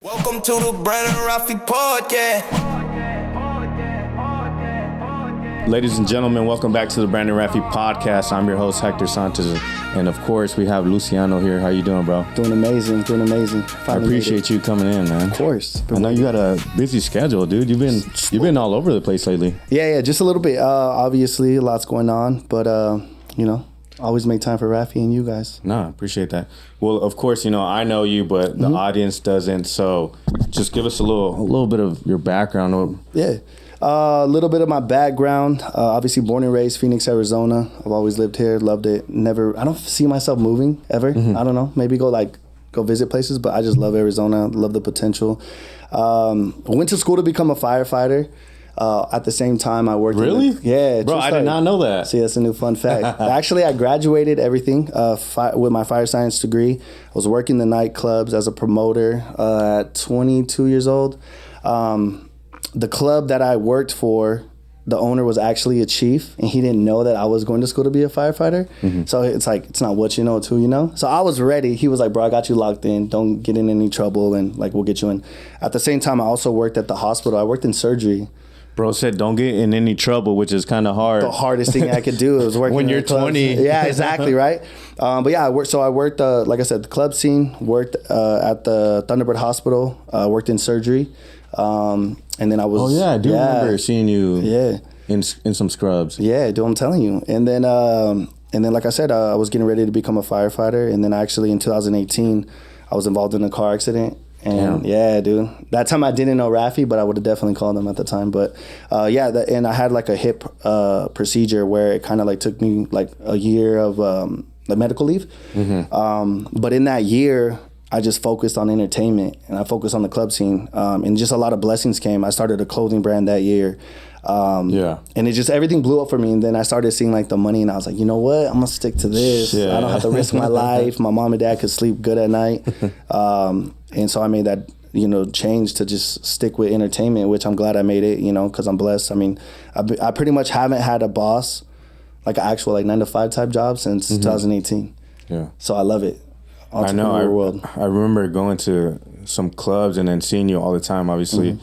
Welcome to the Brandon Rafi podcast. Ladies and gentlemen, welcome back to the Brandon Rafi podcast. I'm your host, Hector Santos. And of course, we have Luciano here. How you doing, bro? Doing amazing. I appreciate you coming in, man. Of course. I know you got a busy schedule, dude. You've been all over the place lately. Yeah, just a little bit. Obviously, a lot's going on, but always make time for Rafi and you guys. No, I appreciate that. Well, of course, I know you, but the audience doesn't. So just give us a little bit of your background. Yeah. A little bit of my background. Obviously, born and raised Phoenix, Arizona. I've always lived here, loved it. I don't see myself moving ever. I don't know. Maybe go visit places, but I just love Arizona. Love the potential. Went to school to become a firefighter. At the same time, I worked. Really? Yeah. Bro, I did not know that. See, that's a new fun fact. Actually, I graduated everything with my fire science degree. I was working the nightclubs as a promoter at 22 years old. The club that I worked for, the owner was actually a chief, and he didn't know that I was going to school to be a firefighter. So it's not what you know, it's who you know. So I was ready. He was like, bro, I got you locked in. Don't get in any trouble, and we'll get you in. At the same time, I also worked at the hospital. I worked in surgery. Bro said don't get in any trouble, which is kind of hard. The hardest thing I could do was working when you're 20. Yeah, exactly, right? But yeah, I worked, like I said, the club scene, worked at the Thunderbird Hospital, worked in surgery. And then I was... Oh, yeah, I do remember seeing you in some scrubs. Yeah, dude, I'm telling you. And then, like I said, I was getting ready to become a firefighter. And then actually in 2018, I was involved in a car accident. And yeah, dude, that time I didn't know Rafi, but I would have definitely called him at the time. But and I had a hip procedure where it kind of took me a year of medical leave. But in that year, I just focused on entertainment and I focused on the club scene. And just a lot of blessings came. I started a clothing brand that year. And it just, everything blew up for me. And then I started seeing the money and I was like, you know what? I'm going to stick to this. Yeah. I don't have to risk my life. My mom and dad could sleep good at night. And so I made that, change to just stick with entertainment, which I'm glad I made it, because I'm blessed. I mean, I pretty much haven't had a boss, an actual 9-to-5 type job since 2018. Yeah. So I love it. I know. I remember going to some clubs and then seeing you all the time, obviously.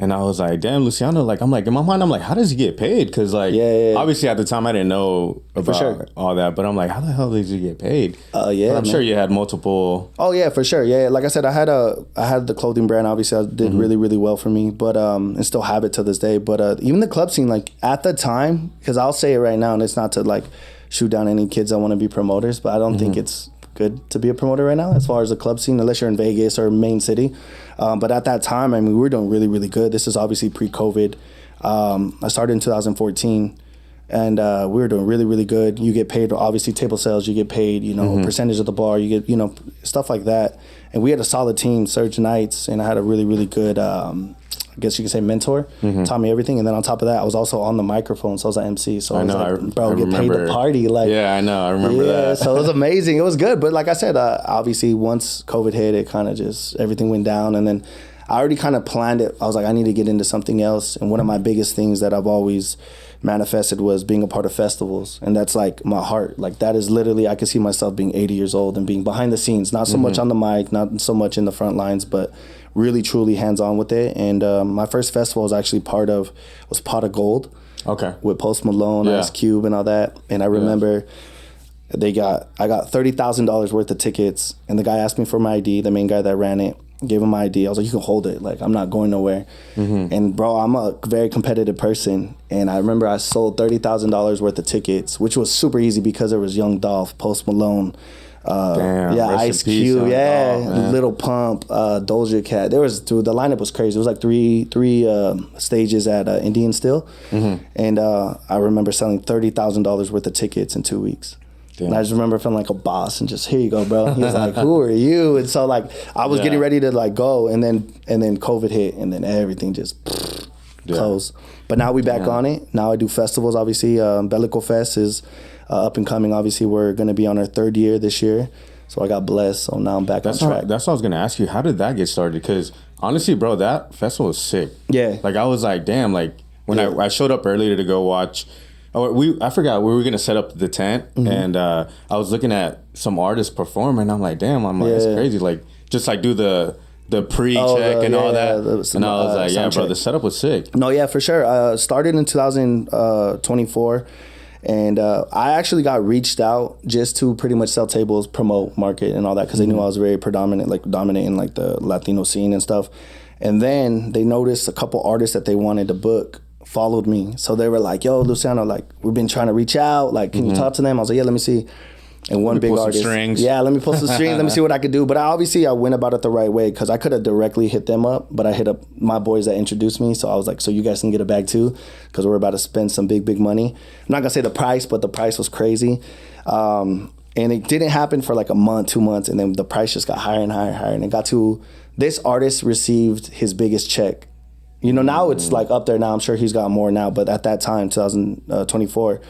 And I was like, damn, Luciano, in my mind, I'm like, how does he get paid? Because, obviously at the time I didn't know about all that. But I'm like, how the hell does he get paid? But I'm sure you had multiple. Oh, yeah, for sure. Yeah, like I said, I had the clothing brand. Obviously, I did really, really well for me. But and still have it to this day. But even the club scene, at the time, because I'll say it right now, and it's not to, shoot down any kids that want to be promoters. But I don't think it's good to be a promoter right now as far as the club scene, unless you're in Vegas or main city. But at that time, we were doing really, really good. This is obviously pre-COVID. I started in 2014, and we were doing really, really good. You get paid, obviously, table sales. You get paid, percentage of the bar. You get, stuff like that. And we had a solid team, Surge Nights, and I had a really, really good, I guess you could say, mentor. Taught me everything. And then on top of that, I was also on the microphone, so I was an MC. So I get paid to party. Yeah, I know. I remember that. So it was amazing. It was good. But like I said, obviously, once COVID hit, it kind of just, everything went down. And then I already kind of planned it. I was like, I need to get into something else. And one of my biggest things that I've always manifested was being a part of festivals. And that's my heart. That is literally, I could see myself being 80 years old and being behind the scenes, not so much on the mic, not so much in the front lines, but really truly hands-on with it. And my first festival was actually Pot of Gold. Okay. With Post Malone, Ice Cube, and all that. And I remember I got $30,000 worth of tickets, and the guy asked me for my ID, the main guy that ran it. Gave him my ID. I was like, you can hold it. I'm not going nowhere. And bro, I'm a very competitive person. And I remember I sold $30,000 worth of tickets, which was super easy because there was Young Dolph, Post Malone, Ice Cube, Little Pump, Doja Cat. The lineup was crazy. It was three stages at Indian Still. And I remember selling $30,000 worth of tickets in 2 weeks. Damn. And I just remember feeling like a boss and just, here you go, bro. He was like, who are you? And so I was getting ready to go, and then COVID hit, and then everything just closed. But now we back on it. Now I do festivals, obviously. Bellico Fest is up and coming. Obviously, we're going to be on our 3rd year this year. So I got blessed. So now I'm back on track. That's what I was going to ask you. How did that get started? Because honestly, bro, that festival was sick. Yeah. I was like, damn, when I showed up earlier to go watch. I forgot we were gonna set up the tent, and I was looking at some artists perform, and I'm like, damn, it's crazy. Just do the the pre-check and all that. And I was like, yeah, bro, the setup was sick. No, yeah, for sure. Started in 2024. And I actually got reached out just to pretty much sell tables, promote, market, and all that, because they knew I was very dominant in like the Latino scene and stuff. And then they noticed a couple artists that they wanted to book followed me. So they were like, yo, Luciano, like, we've been trying to reach out. Like, can you talk to them? I was like, yeah, let me see. And one big artist. Yeah, let me pull some strings. Let me see what I could do. But I went about it the right way, because I could have directly hit them up, but I hit up my boys that introduced me. So I was like, so you guys can get a bag too, because we're about to spend some big money. I'm not gonna say the price, but the price was crazy. And it didn't happen for like a month, 2 months, and then the price just got higher and higher and higher. And it got to, this artist received his biggest check. You know, now it's like up there now. I'm sure he's got more now, but at that time, 2024,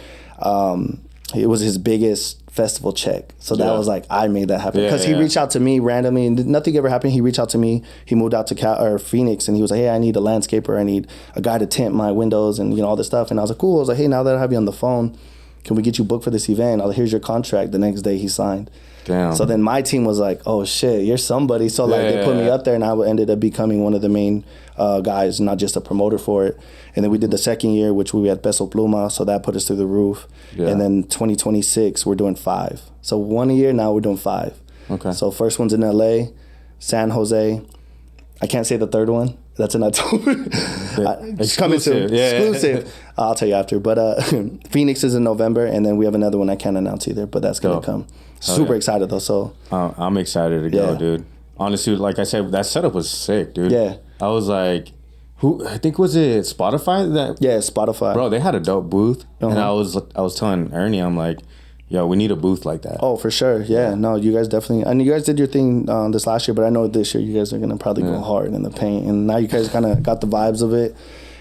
it was his biggest festival check. So that was like, I made that happen. Because he reached out to me randomly, and nothing ever happened. He reached out to me. He moved out to Phoenix, and he was like, hey, I need a landscaper. I need a guy to tint my windows and, you know, all this stuff. And I was like, cool. I was like, hey, now that I have you on the phone, can we get you booked for this event? Here's your contract. The next day he signed. Damn. So then my team was like, oh shit, you're somebody. So like they put me up there, and I ended up becoming one of the main guys, not just a promoter for it. And then we did the second year, which we had Peso Pluma, so that put us through the roof. Yeah. And then 2026, we're doing 5. So 1 a year, now we're doing 5. Okay. So first one's in LA, San Jose. I can't say the third one. That's in October. It's coming soon. Yeah. Exclusive. I'll tell you after. But Phoenix is in November, and then we have another one I can't announce either, but that's going to come. Super excited, though. So I'm excited to go, dude. Honestly, like I said, that setup was sick, dude. Yeah. I was like, I think was it Spotify that? Yeah, Spotify. Bro, they had a dope booth, and I was telling Ernie, I'm like, yo, we need a booth like that. Oh, for sure. Yeah. No, you guys definitely. And you guys did your thing this last year, but I know this year you guys are going to probably go hard in the paint. And now you guys kind of got the vibes of it.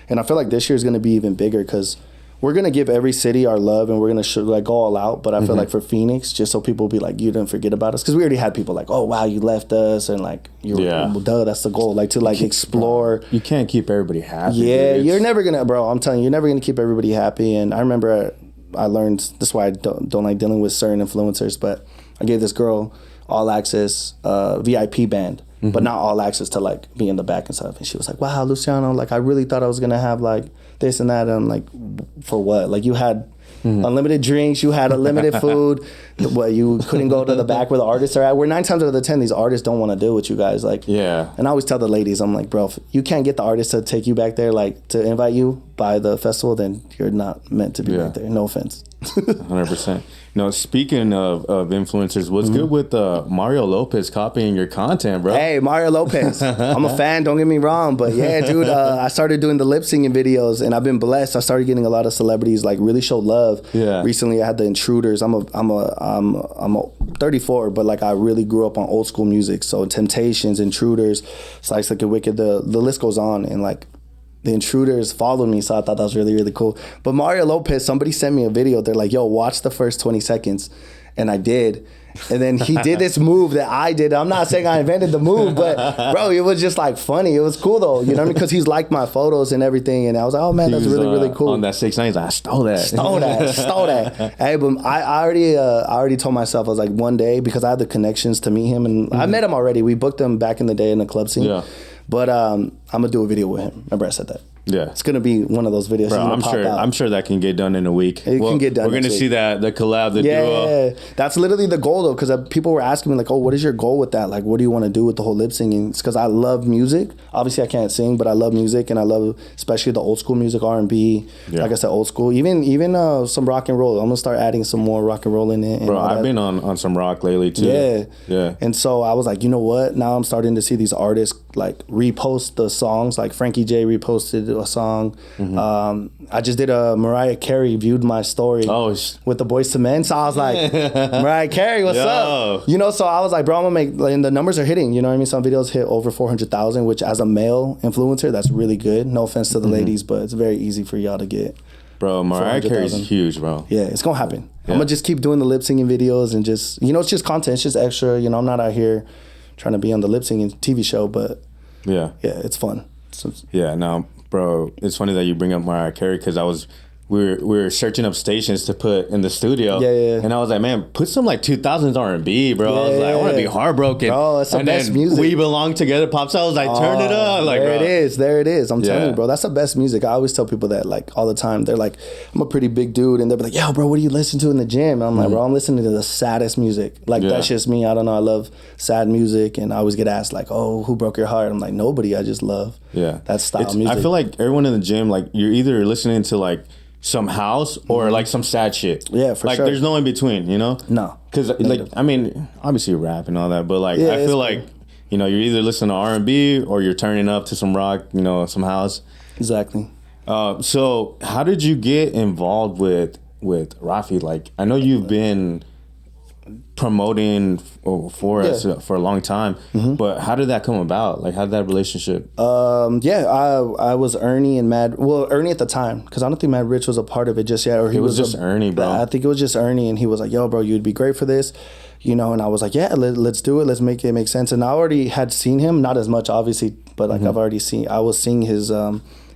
And I feel like this year is going to be even bigger, because we're going to give every city our love, and we're going to like go all out. But I feel like for Phoenix, just so people will be like, you didn't forget about us. Because we already had people like, oh, wow, you left us. And like, duh, that's the goal. Like to like explore. You can't keep everybody happy. Yeah, you're never going to, bro, I'm telling you, you're never going to keep everybody happy. And I remember I learned, this is why I don't like dealing with certain influencers, but I gave this girl all access VIP band, but not all access to like be in the back and stuff. And she was like, wow, Luciano, like I really thought I was going to have like this and that. And I'm like, for what? Like you had unlimited drinks, you had unlimited food. What, you couldn't go to the back where the artists are at? Where 9 times out of the 10, these artists don't want to deal with you guys. Like, yeah. And I always tell the ladies, I'm like, bro, if you can't get the artist to take you back there, like to invite you by the festival, then you're not meant to be back there. No offense. 100%. No, speaking of influencers, what's good with Mario Lopez copying your content, bro? Hey, Mario Lopez. I'm a fan, don't get me wrong. But yeah, dude, I started doing the lip singing videos, and I've been blessed. I started getting a lot of celebrities like really show love. Yeah. Recently I had the Intruders. I'm 34, but like I really grew up on old school music. So Temptations, Intruders, Slice Like a Wicked, the list goes on. And like the Intruders followed me, so I thought that was really, really cool. But Mario Lopez, somebody sent me a video. They're like, yo, watch the first 20 seconds. And I did. And then he did this move that I did. I'm not saying I invented the move, but bro, it was just like funny. It was cool though, you know what I mean? Because he's liked my photos and everything. And I was like, oh man, that's really, really cool. On that 6 9 I stole that. Stole that. Hey, but I already told myself, I was like, one day, because I had the connections to meet him, and I met him already. We booked him back in the day in the club scene. Yeah. But I'm gonna do a video with him. Remember I said that. Yeah, it's gonna be one of those videos. Bro, I'm sure that can get done in a week. It can get done. We're gonna see that the collab, the duo. Yeah, that's literally the goal though, because people were asking me like, "Oh, what is your goal with that? Like, what do you want to do with the whole lip singing?" It's because I love music. Obviously, I can't sing, but I love music, and I love especially the old school music, R&B. Yeah. Like I said, old school. Even some rock and roll. I'm gonna start adding some more rock and roll in it. Bro, I've been on some rock lately too. Yeah. And so I was like, you know what? Now I'm starting to see these artists like repost the songs. Like Frankie J reposted a song. I just did a Mariah Carey viewed my story with the Boyz II Men. So I was like, Mariah Carey, what's up? You know, so I was like, bro, I'm gonna make, and the numbers are hitting, you know what I mean? Some videos hit over 400,000, which as a male influencer, that's really good. No offense to the ladies, but it's very easy for y'all to get. Bro, Mariah Carey's huge, bro. Yeah, it's gonna happen. Yeah. I'm gonna just keep doing the lip singing videos and just, you know, it's just content. It's just extra. You know, I'm not out here trying to be on the lip singing TV show, but yeah, it's fun. Yeah, no. Bro, it's funny that you bring up Mariah Carey, because I was we were searching up stations to put in the studio. Yeah. And I was like, man, put some like 2000s R&B, bro. I was like, I want to be heartbroken. Bro, that's the best music. We Belong Together pops out. I was like, turn it up. Like, there it is. I'm telling you, bro. That's the best music. I always tell people that, like, all the time. They're like, I'm a pretty big dude. And they're like, yo, bro, what do you listen to in the gym? And I'm like, bro, I'm listening to the saddest music. Like, that's just me. I don't know. I love sad music. And I always get asked, like, oh, who broke your heart? I'm like, nobody. I just love that style music. I feel like everyone in the gym, like, you're either listening to, like, some house or like some sad shit. Yeah, for sure. Like there's no in between, you know? No. Because like, I mean, obviously rap and all that, but like, I feel like, you know, you're either listening to R&B or you're turning up to some rock, you know, some house. Exactly. So how did you get involved with Rafi? Like, I know you've been promoting for us for a long time, but how did that come about? Like, how did that relationship? I was Ernie and Ernie at the time, because I don't think Mad Rich was a part of it just yet, or he was just Ernie, bro. I think it was just Ernie, and he was like, yo, bro, you'd be great for this, you know. And I was like, yeah, let's do it, let's make it make sense. And I already had seen him, not as much obviously, but like I was seeing his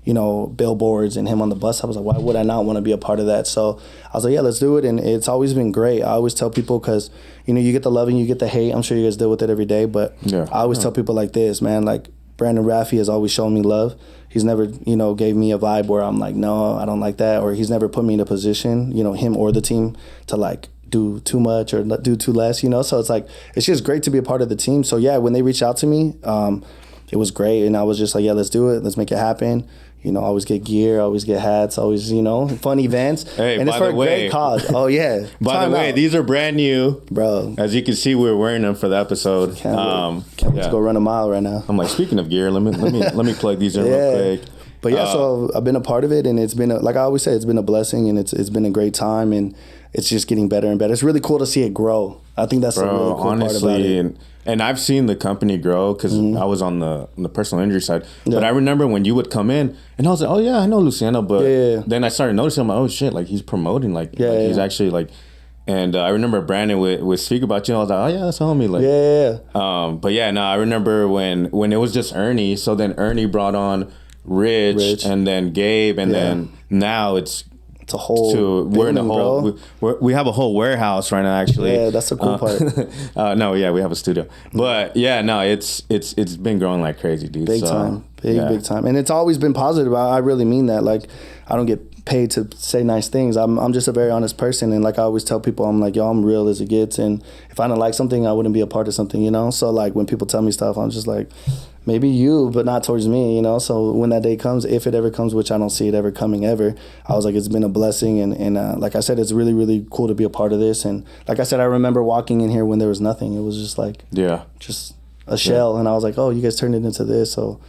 you know, billboards and him on the bus. I was like, why would I not want to be a part of that? So I was like, yeah, let's do it. And it's always been great. I always tell people, because, you know, you get the love and you get the hate. I'm sure you guys deal with it every day. But I always tell people like this, man, like Brandon Rafi has always shown me love. He's never, you know, gave me a vibe where I'm like, no, I don't like that. Or he's never put me in a position, you know, him or the team, to like do too much or do too less, you know. So it's like, it's just great to be a part of the team. So yeah, when they reached out to me, it was great. And I was just like, yeah, let's do it. Let's make it happen. You know, always get gear, always get hats, always, you know, fun events. Hey, and it's for a great cause. Oh, yeah. By the way, these are brand new. Bro. As you can see, we're wearing them for the episode. Can't wait to go run a mile right now. I'm like, speaking of gear, let me plug these in real quick. But yeah, so I've been a part of it, and it's been, like I always say, it's been a blessing, and it's been a great time, and it's just getting better and better. It's really cool to see it grow. I think that's the really cool part about it. And I've seen the company grow, because I was on the personal injury side. But I remember when you would come in, and I was like, oh yeah, I know Luciano. But then I started noticing, I'm like, oh shit, like he's promoting, he's actually like. And I remember Brandon would speak about you, and I was like, oh yeah, that's a homie. Like, but yeah, no, I remember when it was just Ernie. So then Ernie brought on Rich. And then Gabe, and then now it's a whole. We're in a whole. We have a whole warehouse right now, actually. Yeah, that's the cool part. No, yeah, we have a studio, but yeah, no, it's been growing like crazy, dude. Big time, big time, and it's always been positive. I really mean that. Like, I don't get paid to say nice things. I'm just a very honest person, and like I always tell people, I'm like, yo, I'm real as it gets, and if I don't like something, I wouldn't be a part of something, you know. So like when people tell me stuff, I'm just like, maybe you, but not towards me, you know. So when that day comes, if it ever comes, which I don't see it ever coming ever, I was like, it's been a blessing, and like I said, it's really, really cool to be a part of this. And like I said, I remember walking in here when there was nothing. It was just like just a shell, and I was like, oh, you guys turned it into this. So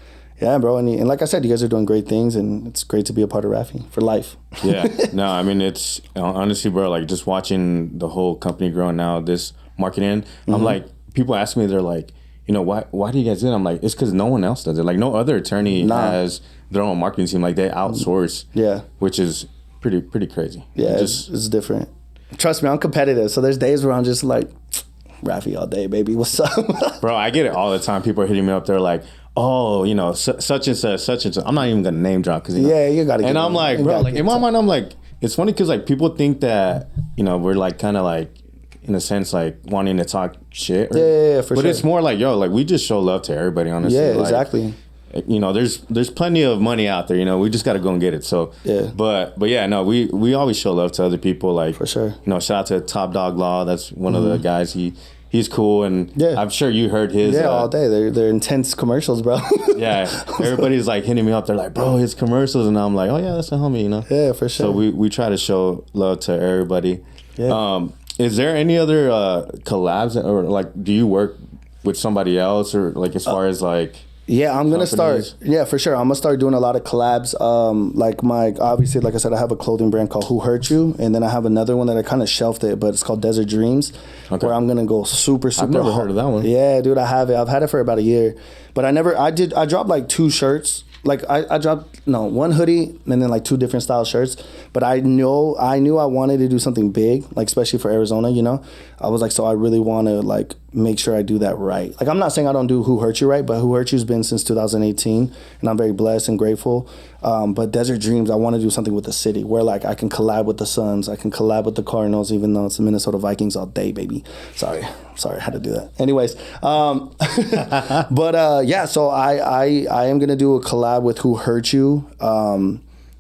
yeah, bro, and like I said, you guys are doing great things, and it's great to be a part of Rafi for life. Yeah, no, I mean, it's honestly, bro, like just watching the whole company growing now, this marketing, I'm like, people ask me, they're like, you know, why do you guys do it? I'm like, it's because no one else does it. Like, no other attorney has their own marketing team. Like, they outsource. Yeah. Which is pretty crazy. Yeah, it's different. Trust me, I'm competitive. So there's days where I'm just like, Rafi all day, baby. What's up? Bro, I get it all the time. People are hitting me up. They're like, oh, you know, such and such. I'm not even going to name drop. Cause, you know, you got to get And I'm like, bro, like in my mind, I'm like, it's funny because like people think that, you know, we're like kind of like, in a sense, like wanting to talk shit. For sure. But it's more like, yo, like we just show love to everybody, honestly. Yeah, like, exactly. You know, there's plenty of money out there. You know, we just got to go and get it. So but yeah, no, we always show love to other people. Like, for sure. You know, shout out to Top Dog Law. That's one of the guys. He's cool, and I'm sure you heard his. Yeah, all day. They're intense commercials, bro. Yeah, everybody's like hitting me up. They're like, bro, his commercials, and I'm like, oh yeah, that's a homie, you know. Yeah, for sure. So we try to show love to everybody. Yeah. Is there any other collabs, or like, do you work with somebody else, or like as far as like? Yeah, I'm gonna start. Yeah, for sure. I'm gonna start doing a lot of collabs. Obviously, like I said, I have a clothing brand called Who Hurt You, and then I have another one that I kind of shelved it, but it's called Desert Dreams, where I'm gonna go super. I've never heard of that one. Yeah, dude, I have it. I've had it for about a year, but I dropped like 2 shirts. Like I dropped one hoodie and then like 2 different style shirts. But I knew I wanted to do something big, like especially for Arizona, you know. I was like, so I really want to like make sure I do that right. Like, I'm not saying I don't do Who Hurt You right, but Who Hurt You's been since 2018, and I'm very blessed and grateful. But Desert Dreams, I want to do something with the city where, like, I can collab with the Suns, I can collab with the Cardinals, even though it's the Minnesota Vikings all day, baby. Sorry, I had to do that. Anyways, but yeah, so I am gonna do a collab with Who Hurt You.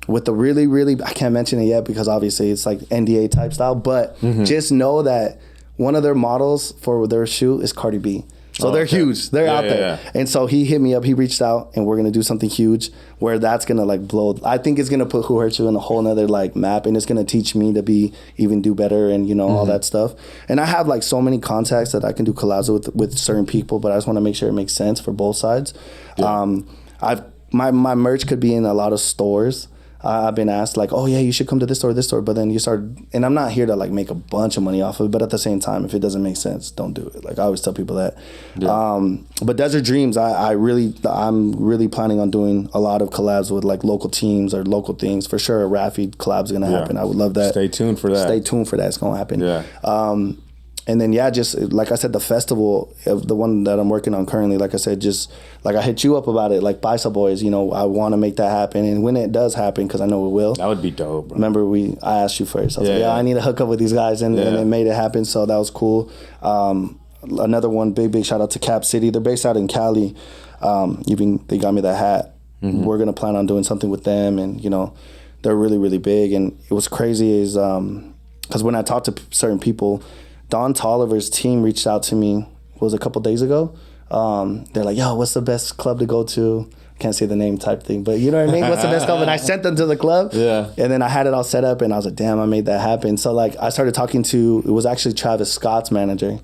With the really, really, I can't mention it yet because obviously it's like NDA type style, but just know that one of their models for their shoe is Cardi B. So they're huge. They're out there. Yeah. And so he hit me up, he reached out, and we're going to do something huge where that's going to like blow. I think it's going to put Who Hurt You in a whole nother like map, and it's going to teach me to do better and, you know, all that stuff. And I have like so many contacts that I can do collabs with certain people, but I just want to make sure it makes sense for both sides. Yeah. My merch could be in a lot of stores. I've been asked like, oh yeah, you should come to this store, but then you start, and I'm not here to like make a bunch of money off of it, but at the same time, if it doesn't make sense, don't do it. Like I always tell people that. Yeah. But Desert Dreams, I'm really planning on doing a lot of collabs with like local teams or local things. For sure, a Rafi collab's gonna happen. I would love that. Stay tuned for that. It's gonna happen. Yeah. And then, yeah, just like I said, the festival, the one that I'm working on currently, like I said, just like I hit you up about it, like Paisa Boys, you know, I want to make that happen. And when it does happen, because I know it will. That would be dope, bro. Remember, I asked you first. I was like, I need to hook up with these guys. And it made it happen. So that was cool. Another one, big shout out to Cap City. They're based out in Cali. They got me that hat. Mm-hmm. We're going to plan on doing something with them. And, you know, they're really, really big. And it was crazy is because when I talked to certain people, Don Tolliver's team reached out to me, a couple days ago. They're like, yo, what's the best club to go to? Can't say the name type thing, but you know what I mean? What's the best club? And I sent them to the club. Yeah. And then I had it all set up and I was like, damn, I made that happen. So like I started talking to, it was actually Travis Scott's manager.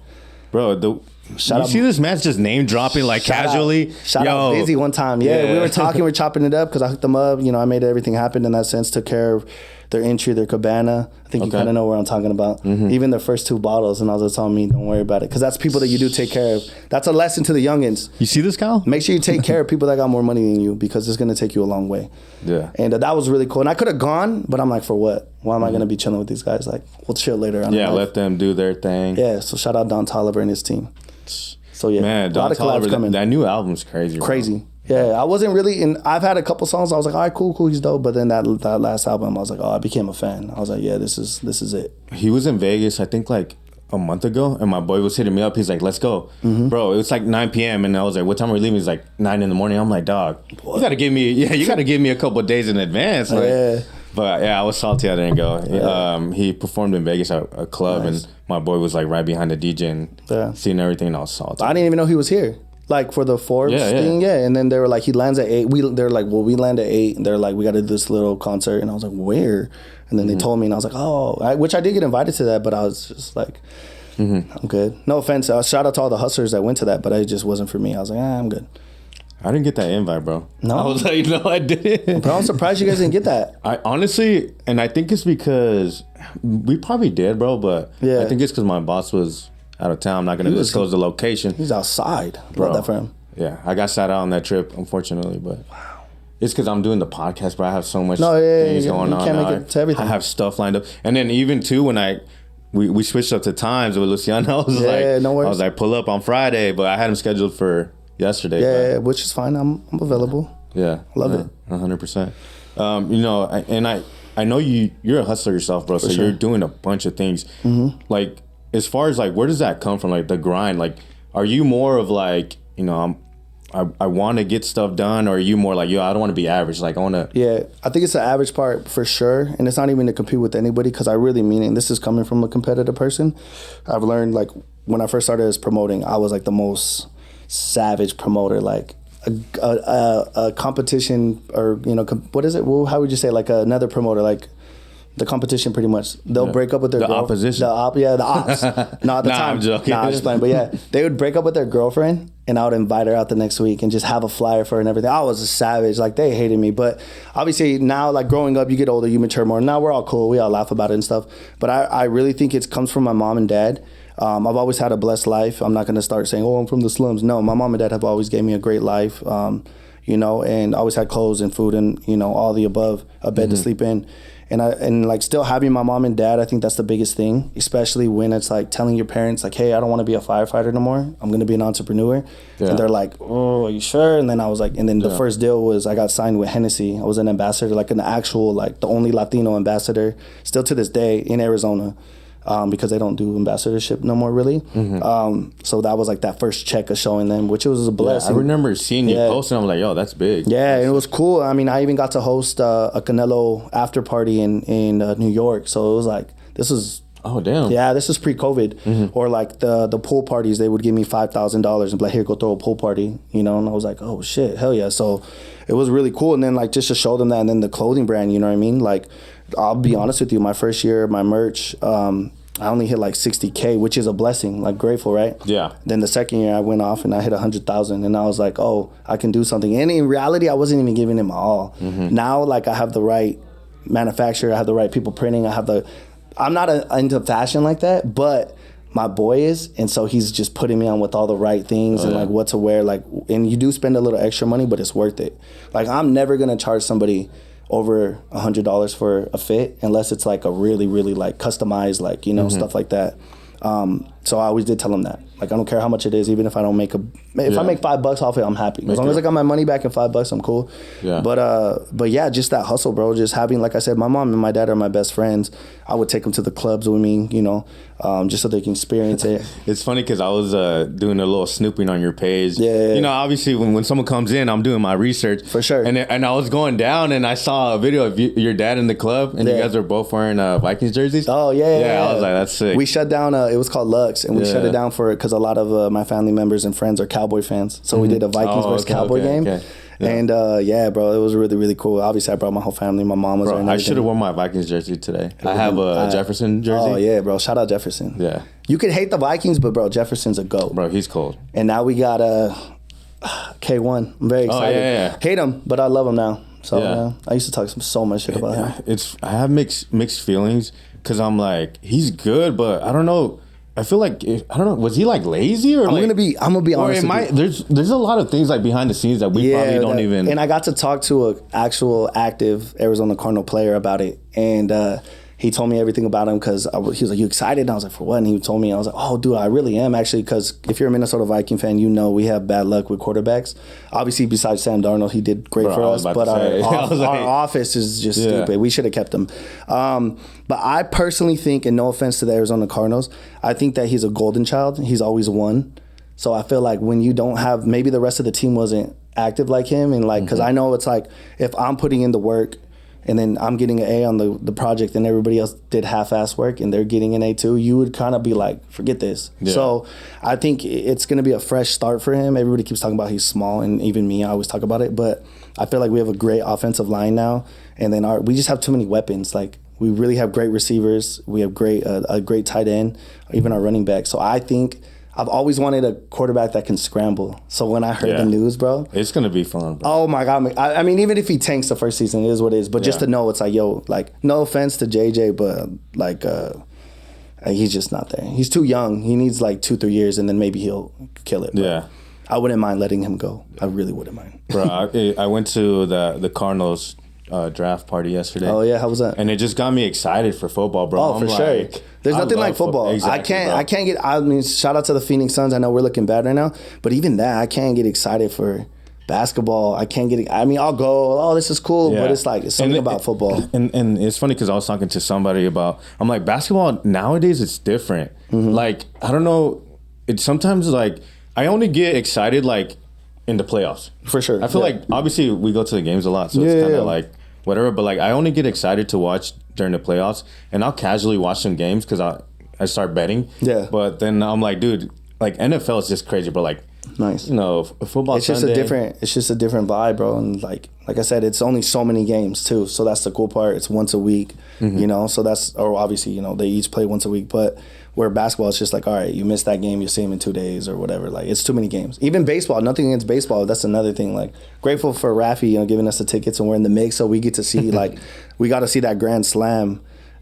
Bro, you see this man's just name dropping like casually? Shout out Busy one time. Yeah, we were talking, we were chopping it up because I hooked them up. You know, I made everything happen in that sense, took care of their entry, their cabana. I think you kind of know where I'm talking about. Mm-hmm. Even their first 2 bottles, and I was just telling me, don't worry about it. Because that's people that you do take care of. That's a lesson to the youngins. You see this, Kyle? Make sure you take care of people that got more money than you because it's going to take you a long way. Yeah. And that was really cool. And I could have gone, but I'm like, for what? Why am I going to be chilling with these guys? Like, we'll chill later on. Yeah, let them do their thing. Yeah, so shout out Don Tolliver and his team. So yeah, man, Don Tolliver, that new album's crazy. Crazy. Bro. Yeah, I wasn't really I've had a couple songs. I was like, all right, cool, he's dope. But then that last album, I was like, oh, I became a fan. I was like, yeah, this is it. He was in Vegas, I think like a month ago, and my boy was hitting me up. He's like, let's go, bro. It was like 9 p.m. and I was like, what time are we leaving? He's like 9 in the morning. I'm like, dog, you gotta give me a couple of days in advance. Like, yeah. But yeah, I was salty I didn't go. Yeah. He performed in Vegas at a club, and my boy was like right behind the DJ and seeing everything, and I was salty. I didn't even know he was here. Like for the Forbes thing, and then they were like, he lands at 8. They're like, well, we land at 8, and they're like, we got to do this little concert, and I was like, where? And then they told me, and I was like, oh, which I did get invited to that, but I was just like, I'm good. No offense, shout out to all the hustlers that went to that, but it just wasn't for me. I was like, I'm good. I didn't get that invite, bro. No, I was like, no, I didn't. Bro, I'm surprised you guys didn't get that. I honestly, and I think it's because we probably did, bro, but I think it's because my boss was out of town. I'm not going to disclose the location. He's outside. Love that for him. Yeah, I got sat out on that trip, unfortunately, but it's because I'm doing the podcast, bro. I have so much things going on. You can't make it to everything. I have stuff lined up. And then even, too, when we switched up to times with Luciano, I was like, pull up on Friday, but I had him scheduled for yesterday. Yeah, which is fine. I'm available. Yeah. Love it. 100%. You know, I know you're a hustler yourself, bro, so you're doing a bunch of things. Mm-hmm. Like, as far as, like, where does that come from, like, the grind? Like, are you more of, like, you know, I want to get stuff done, or are you more like, yo, I don't want to be average, like I want to... Yeah, I think it's the average part for sure, and it's not even to compete with anybody, because I really mean it, and this is coming from a competitive person. I've learned, like, when I first started as promoting, I was like the most savage promoter, like a competition, or, you know, what is it? Well, how would you say, like another promoter, like the competition, pretty much. They'll break up with their opposition. The ops. No, at the time. I'm joking. I'm just playing. But yeah, they would break up with their girlfriend, and I would invite her out the next week and just have a flyer for her and everything. I was a savage. Like, they hated me. But obviously now, like, growing up, you get older, you mature more. Now we're all cool. We all laugh about it and stuff. But I really think it comes from my mom and dad. I've always had a blessed life. I'm not going to start saying, oh, I'm from the slums. No, my mom and dad have always gave me a great life, you know, and always had clothes and food and, you know, all the above, a bed to sleep in. And like still having my mom and dad, I think that's the biggest thing, especially when it's like telling your parents like, hey, I don't want to be a firefighter no more. I'm going to be an entrepreneur. Yeah. And they're like, oh, are you sure? And then I was like, and then the first deal was I got signed with Hennessy. I was an ambassador, like an actual, like the only Latino ambassador still to this day in Arizona. Because they don't do ambassadorship no more, really. So that was like that first check of showing them, which was a blessing. I remember seeing you posting. I'm like, yo, that's big. Yeah, and it was cool. I mean, I even got to host a Canelo after party in New York. So it was like, this is... Oh, damn. Yeah, this is pre-COVID. Or like the pool parties, they would give me $5,000 and be like, here, go throw a pool party, you know? And I was like, oh, shit, hell yeah. So it was really cool. And then like just to show them that, and then the clothing brand, you know what I mean? Like, I'll be honest with you, my first year, my merch... I only hit like 60K, which is a blessing, like grateful, right? Yeah. Then the second year I went off and I hit 100,000 and I was like, oh, I can do something. And in reality, I wasn't even giving it my all. Now, like I have the right manufacturer, I have the right people printing, I'm not into fashion like that, but my boy is. And so he's just putting me on with all the right things and like what to wear. Like, and you do spend a little extra money, but it's worth it. Like I'm never going to charge somebody over $100 for a fit unless it's like a really, really like customized, like, you know, stuff like that. So I always did tell them that. Like, I don't care how much it is, even if I don't make if I make $5 off it, I'm happy. As long as I got my money back in $5, I'm cool. Yeah. But yeah, just that hustle, bro. Just having, like I said, my mom and my dad are my best friends. I would take them to the clubs with me, you know, just so they can experience it. It's funny because I was doing a little snooping on your page. Yeah. You know, obviously when someone comes in, I'm doing my research. For sure. And I was going down and I saw a video of your dad in the club and you guys are both wearing Vikings jerseys. Oh, yeah. Yeah, I was like, that's sick. We shut down, it was called Lux, and we shut it down for it because a lot of my family members and friends are Cowboy fans. So we did a Vikings versus Cowboy game. Okay. Yeah. And yeah, bro, it was really, really cool. Obviously, I brought my whole family. My mom was there. I should have worn my Vikings jersey today. I have a Jefferson jersey. Oh, yeah, bro. Shout out Jefferson. Yeah. You could hate the Vikings, but, bro, Jefferson's a GOAT. Bro, he's cold. And now we got K1. I'm very excited. Oh, yeah. Hate him, but I love him now. So I used to talk so much shit about him. I have mixed feelings because I'm like, he's good, but I don't know. I feel like I don't know. Was he like lazy or? I'm gonna be honest. There's a lot of things like behind the scenes that we probably don't even. And I got to talk to an actual active Arizona Cardinal player about it, and he told me everything about him because he was like, "You excited?" And I was like, "For what?" And he told me, I was like, "Oh, dude, I really am actually." Because if you're a Minnesota Viking fan, you know we have bad luck with quarterbacks. Obviously, besides Sam Darnold, he did great for us, but our office is just stupid. We should have kept him. But I personally think, and no offense to the Arizona Cardinals, I think that he's a golden child. He's always won. So I feel like when you don't have, maybe the rest of the team wasn't active like him, and like, because I know it's like if I'm putting in the work. And then I'm getting an A on the project and everybody else did half-ass work and they're getting an A too, you would kind of be like, forget this. Yeah. So I think it's going to be a fresh start for him. Everybody keeps talking about he's small, and even me, I always talk about it. But I feel like we have a great offensive line now. And then we just have too many weapons. Like, we really have great receivers. We have a great tight end, even our running back. So I think I've always wanted a quarterback that can scramble. So when I heard the news, bro. It's going to be fun, bro. Oh, my God. I mean, even if he tanks the first season, it is what it is. But just to know, it's like, yo, like, no offense to JJ, but, like, he's just not there. He's too young. He needs, like, 2-3 years, and then maybe he'll kill it. Yeah. I wouldn't mind letting him go. I really wouldn't mind. Bro, I went to the Cardinals draft party yesterday. Oh, yeah? How was that? And it just got me excited for football, bro. Oh, for sure. There's nothing like football. Exactly, I can't get. I mean, shout out to the Phoenix Suns. I know we're looking bad right now, but even that, I can't get excited for basketball. I can't get. I mean, I'll go. Oh, this is cool, but it's like it's something about football. And it's funny because I was talking to somebody about. I'm like, basketball nowadays it's different. Like, I don't know. It's sometimes like I only get excited like in the playoffs. For sure. I feel like obviously we go to the games a lot, so it's kind of like whatever. But like I only get excited to watch during the playoffs, and I'll casually watch some games because I start betting. Yeah. But then I'm like, dude, like NFL is just crazy, bro. Like, nice. You know, football. It's just It's just a different vibe, bro. And like I said, it's only so many games too. So that's the cool part. It's once a week, you know. So that's, or obviously, you know, they each play once a week. But where basketball, it's just like, all right, you missed that game, you see him in 2 days or whatever. Like, it's too many games. Even baseball, nothing against baseball. That's another thing. Like, grateful for Rafi, you know, giving us the tickets and we're in the mix, so we get to see like, we got to see that Grand Slam.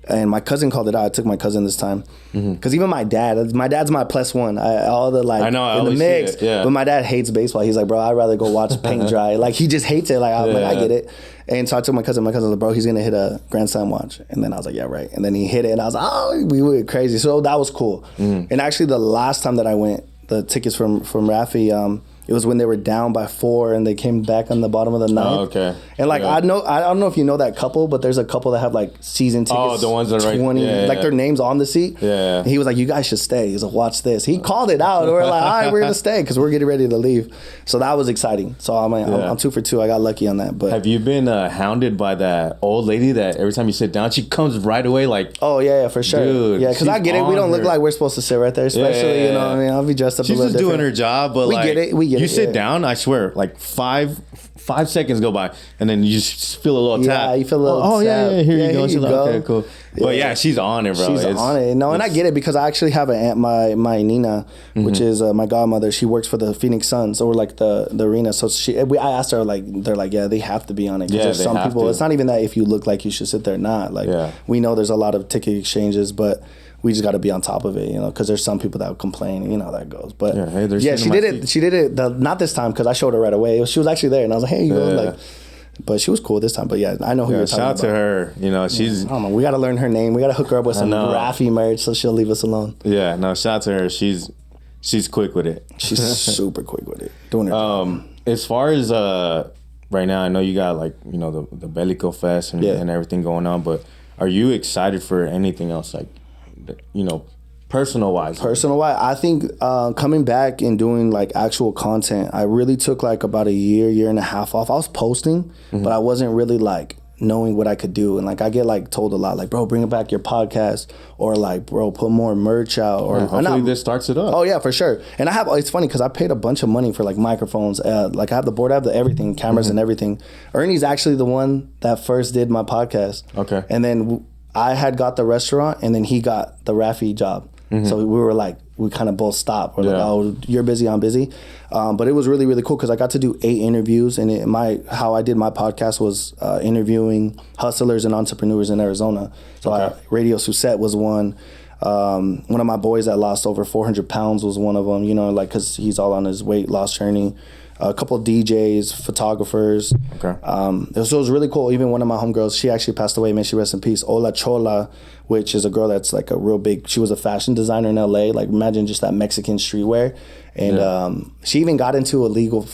And my cousin called it out. I took my cousin this time. Because even my dad's my +1. All the like I know, I in the always mix. see it, yeah. But my dad hates baseball. He's like, bro, I'd rather go watch paint dry. Like he just hates it. Like I'm like, I get it. And so I took my cousin. My cousin was like, bro, he's gonna hit a Grand Slam watch. And then I was like, yeah, right. And then he hit it, and I was like, oh, we went crazy. So that was cool. And actually, the last time that I went, the tickets from Rafi, it was when they were down by 4 and they came back on the bottom of the 9th. Oh, okay. And like I don't know if you know that couple, but there's a couple that have like season tickets. Oh, the ones that are 20, like their names on the seat. Yeah. And he was like, you guys should stay. He's like, watch this. He called it out. We're like, all right, we're gonna stay because we're getting ready to leave. So that was exciting. So I'm 2 for 2. I got lucky on that. But have you been hounded by that old lady that every time you sit down, she comes right away like? Oh yeah, for sure. Dude, yeah, because I get it. We don't look like we're supposed to sit right there, especially you know what I mean. I'll be dressed up. She's a little just doing different. her job, but we like get it. We get it. You sit down. I swear, like 5 seconds go by, and then you just feel a little tap. Yeah, you feel a little. Oh tap. yeah, here you go. Here She's you like, go. okay, cool. But yeah, she's on it, bro. She's on it. No, and I get it because I actually have an aunt, my Nina, which is my godmother. She works for the Phoenix Suns, or like the arena. So I asked her, like, they're like, yeah, they have to be on it. Because there's some people. It's not even that if you look like you should sit there, not like. We know there's a lot of ticket exchanges, but we just got to be on top of it, you know, because there's some people that would complain, and you know how that goes. But she did it. She did it. Not this time because I showed her right away. She was actually there, and I was like, hey, you know, like. But she was cool this time. But yeah, I know who you're talking about. Shout out to her. You know, she's. I don't know. We got to learn her name. We got to hook her up with some Rafi merch so she'll leave us alone. Yeah, no, shout out to her. She's quick with it. She's super quick with it. Doing her job. As far as right now, I know you got like, you know, the Bellico Fest and everything going on, but are you excited for anything else, like, you know, personal wise? I think coming back and doing like actual content, I really took like about a year and a half off. I was posting, but I wasn't really like knowing what I could do. And like I get like told a lot, like, bro, bring back your podcast, or like, bro, put more merch out, or hopefully this starts it up. Oh yeah, for sure. And it's funny because I paid a bunch of money for like microphones, like I have the board, I have the everything, cameras and everything. Ernie's actually the one that first did my podcast. Okay. And then I had got the restaurant, and then he got the Rafi job. So we were like, we kind of both stopped. We're like, oh, you're busy, I'm busy. But it was really, really cool because I got to do 8 interviews, and how I did my podcast was interviewing hustlers and entrepreneurs in Arizona. So Radio Susette was one. One of my boys that lost over 400 pounds was one of them, you know, like, because he's all on his weight loss journey. A couple of DJs, photographers. Okay. It was really cool. Even one of my homegirls, she actually passed away. May she rest in peace. Ola Chola, which is a girl that's like a real big. She was a fashion designer in LA. Like imagine just that Mexican streetwear, and she even got into a legal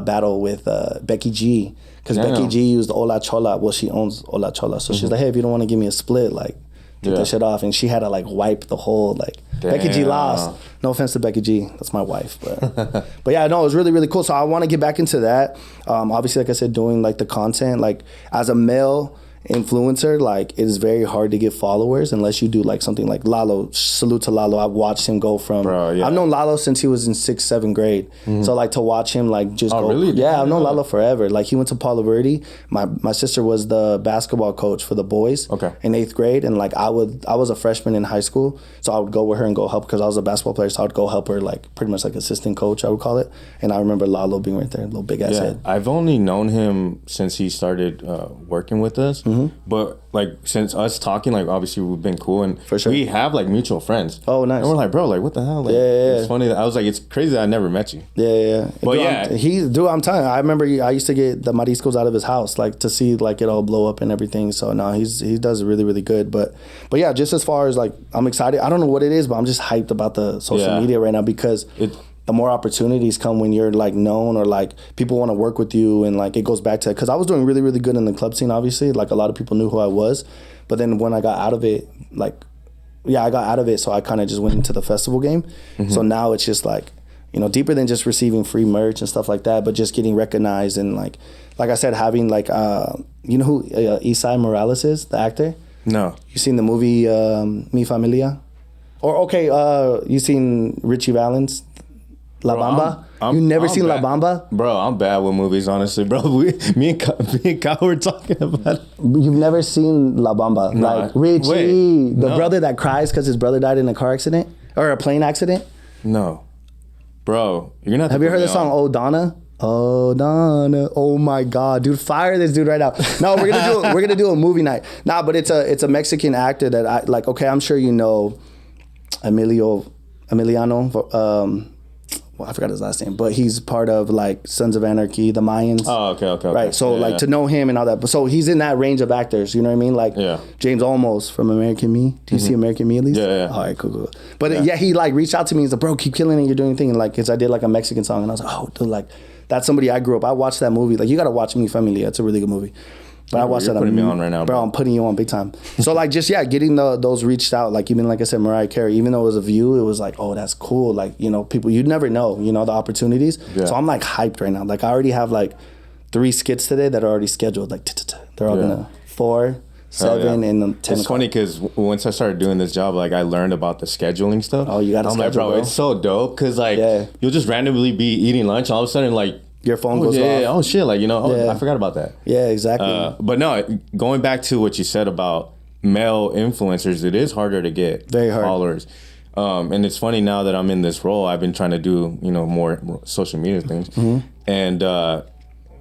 battle with Becky G, because Becky G used Ola Chola. Well, she owns Ola Chola, so she's like, hey, if you don't want to give me a split, like. Take that shit off, and she had to like wipe the whole like. Becky G lost. No offense to Becky G, that's my wife, but yeah, no, it was really, really cool. So I want to get back into that. Obviously, like I said, doing like the content, like as a male influencer, like it is very hard to get followers unless you do like something like Lalo. Salute to Lalo. I've watched him go from. I've known Lalo since he was in 6th, 7th grade. So like to watch him like just go. Really? Yeah, I've known Lalo forever. Like he went to Palo Verde. My sister was the basketball coach for the boys. In 8th grade, and like I was a freshman in high school, so I would go with her and go help because I was a basketball player. So I would go help her, like pretty much like assistant coach, I would call it. And I remember Lalo being right there, little big ass head. I've only known him since he started working with us. But like since us talking, like obviously we've been cool, and we have like mutual friends. Oh, nice. And we're like, bro, like what the hell? Like, it's funny that I was like, it's crazy that I never met you. But I'm telling you, I remember I used to get the mariscos out of his house, like to see like it all blow up and everything. So no, he does really, really good. But yeah, just as far as like, I'm excited. I don't know what it is, but I'm just hyped about the social media right now because the more opportunities come when you're like known, or like people want to work with you, and like it goes back to, because I was doing really, really good in the club scene, obviously, like a lot of people knew who I was, but then when I got out of it, I got out of it, so I kind of just went into the festival game. So now it's just like, you know, deeper than just receiving free merch and stuff like that, but just getting recognized, and like I said, having like you know who Isai Morales is, the actor? No. You seen the movie Mi Familia? Or you seen Richie Valens? La Bamba? You never seen La Bamba? Bro, I'm bad with movies, honestly, bro. Me and Kyle were talking about it. You've never seen La Bamba? No, like Richie, the brother that cries because his brother died in a car accident? Or a plane accident? No. Bro, you're gonna have you heard the song Oh Donna? Oh, Donna. Oh my God, dude, fire this dude right now. No, we're gonna do a movie night. Nah, but it's a Mexican actor that I like. Okay, I'm sure you know Emiliano. Well, I forgot his last name, but he's part of like Sons of Anarchy, the Mayans. Oh, okay. Right. So to know him and all that, but so he's in that range of actors. You know what I mean? Like James Olmos from American Me. Do you see American Me at least? Yeah. All right, cool. But he like reached out to me. He's like, bro, keep killing it. You're doing your thing. And like, cause I did like a Mexican song, and I was like, oh, dude, like that's somebody I grew up. I watched that movie. Like, you got to watch Mi Familia. It's a really good movie. But I watched that. You're putting me on right now, bro. I'm putting you on big time. So like, just getting those reached out. Like even like I said, Mariah Carey. Even though it was a view, it was like, oh, that's cool. Like, you know, people you'd never know. You know, the opportunities. Yeah. So I'm like hyped right now. Like I already have like 3 skits today that are already scheduled. Like they're all gonna 4, 7, and then 10. It's funny because once I started doing this job, like I learned about the scheduling stuff. Oh, you got to schedule, bro, it's so dope because like you'll just randomly be eating lunch, all of a sudden like. Your phone goes off. Oh shit! Like I forgot about that. Yeah, exactly. But no, going back to what you said about male influencers, it is harder to get followers. And it's funny now that I'm in this role. I've been trying to do more social media things. Mm-hmm. And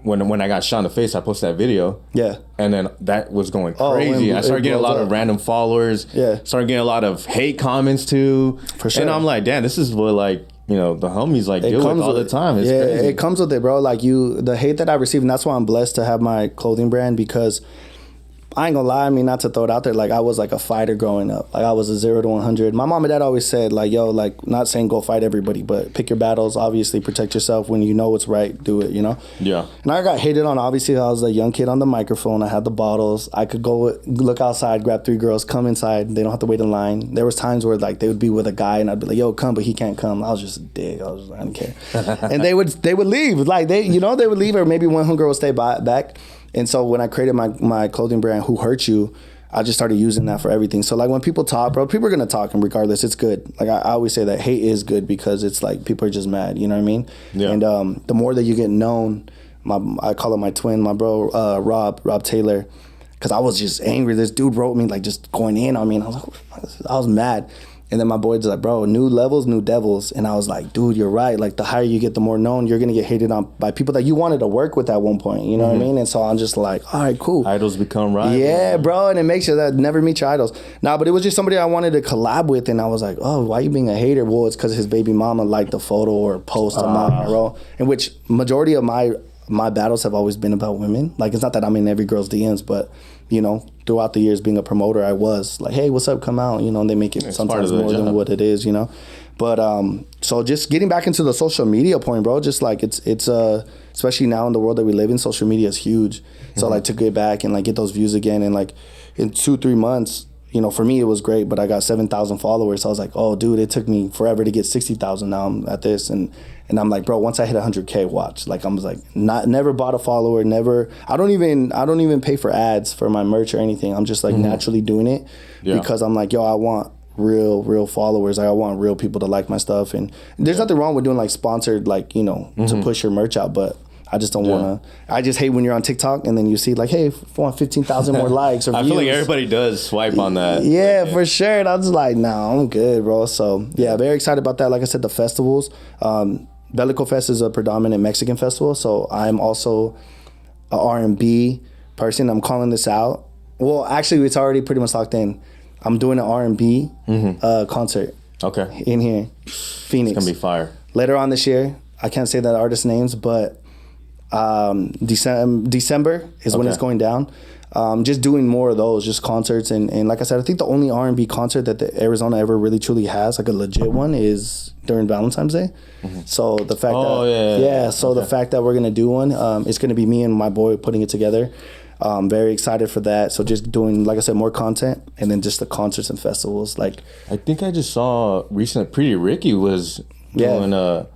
when I got shot in the face, I posted that video. Yeah. And then that was going crazy. I started getting a lot of random followers. Yeah. Started getting a lot of hate comments too. For sure. And I'm like, damn, this is what like. The homies like deal with all the time. It's crazy. It comes with it, bro. Like the hate that I receive, and that's why I'm blessed to have my clothing brand because I ain't gonna lie, I mean, not to throw it out there, like I was like a fighter growing up. Like I was a 0 to 100. My mom and dad always said like, yo, like not saying go fight everybody, but pick your battles, obviously protect yourself. When you know what's right, do it, Yeah. And I got hated on, obviously I was a young kid on the microphone. I had the bottles. I could go look outside, grab 3 girls, come inside. They don't have to wait in line. There was times where like they would be with a guy and I'd be like, yo, come, but he can't come. I was just a dick. I didn't care. And they would leave. Like they would leave, or maybe one girl would stay back. And so when I created my clothing brand, Who Hurt You, I just started using that for everything. So like when people talk, bro, people are gonna talk, and regardless, it's good. Like I always say that hate is good because it's like people are just mad. You know what I mean? Yeah. And the more that you get known, I call it my twin, my bro, Rob Taylor, because I was just angry. This dude wrote me like just going in on me, and I was mad. And then my boy's like, bro, new levels, new devils. And I was like, dude, you're right. Like, the higher you get, the more known, you're going to get hated on by people that you wanted to work with at one point. You know what I mean? And so I'm just like, all right, cool. Idols become rivals. Yeah, bro. And it makes you that never meet your idols. Nah, but it was just somebody I wanted to collab with. And I was like, oh, why are you being a hater? Well, it's because his baby mama liked the photo or post of my role. In which majority of my battles have always been about women. Like, it's not that I'm in every girl's DMs, but throughout the years being a promoter, I was like, hey, what's up, come out, and they make it sometimes more than what it is, But so just getting back into the social media point, bro, just like it's especially now in the world that we live in, social media is huge. So like to get back and like get those views again, and like in 2-3 months, for me it was great, but I got 7,000 followers. So I was like, oh dude, it took me forever to get 60,000. Now I'm at this, and I'm like, bro, once I hit 100K, watch. Like I was like, never bought a follower, never. I don't even pay for ads for my merch or anything. I'm just like naturally doing it because I'm like, yo, I want real followers. I want real people to like my stuff, and there's nothing wrong with doing like sponsored, like to push your merch out, but I just don't want to. I just hate when you're on TikTok and then you see like, hey, I want 15,000 more likes or views. I feel like everybody does swipe on that. Yeah, for sure. And I was like, nah, I'm good, bro. So yeah, very excited about that. Like I said, the festivals. Bellico Fest is a predominant Mexican festival, so I'm also a R&B person. I'm calling this out. Well, actually, it's already pretty much locked in. I'm doing an R&B concert. Okay. In here, Phoenix. It's gonna be fire. Later on this year, I can't say the artist names, but December is when it's going down. Just doing more of those, just concerts, and like I said, I think the only R&B concert that the Arizona ever really truly has, like a legit one, is during Valentine's Day. So the fact the fact that we're gonna do one, it's gonna be me and my boy putting it together. Very excited for that. So just doing, like I said, more content, and then just the concerts and festivals. Like I think I just saw recently, Pretty Ricky was doing a